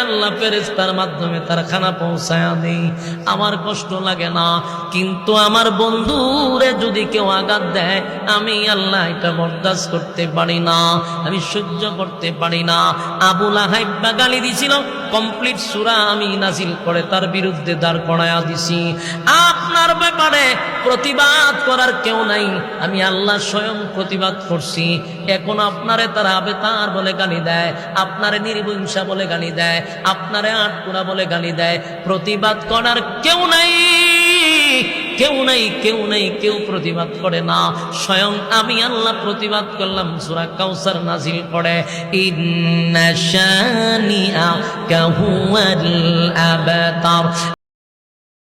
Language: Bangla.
আল্লাহ ফেরেশতার মাধ্যমে তার খানা পৌঁছায়া দেই, আমার কষ্ট লাগে না। কিন্তু আমার বন্ধুরে যদি কেউ আঘাত দেয়, আমি আল্লাহ এটা বরদাস্ত করতে পারি না, আমি সহ্য করতে পারি না। আবু লাহাব গালি দিছিল, কমপ্লিট সূরা আমি নাজিল করে তার বিরুদ্ধে দাঁড় করায়া দিছি। আপনার ব্যাপারে প্রতিবাদ করার কেউ নাই, আমি আল্লাহ স্বয়ং প্রতিবাদ করছি। এখন আপনারে তারা আবেতার বলে গালি দেয়, আপনারে নির্বংশা বলে গালি দেয়, আপনারে আটকুড়া বলে গালি দেয়, প্রতিবাদ করার কেউ নাই, কেউ নাই, কেউ নাই, কেউ প্রতিবাদ করে না। স্বয়ং আমি আল্লাহ প্রতিবাদ করলাম সূরা কাউসার নাজিল করে, ইন্না শানিআকা হুয়াল আবতার।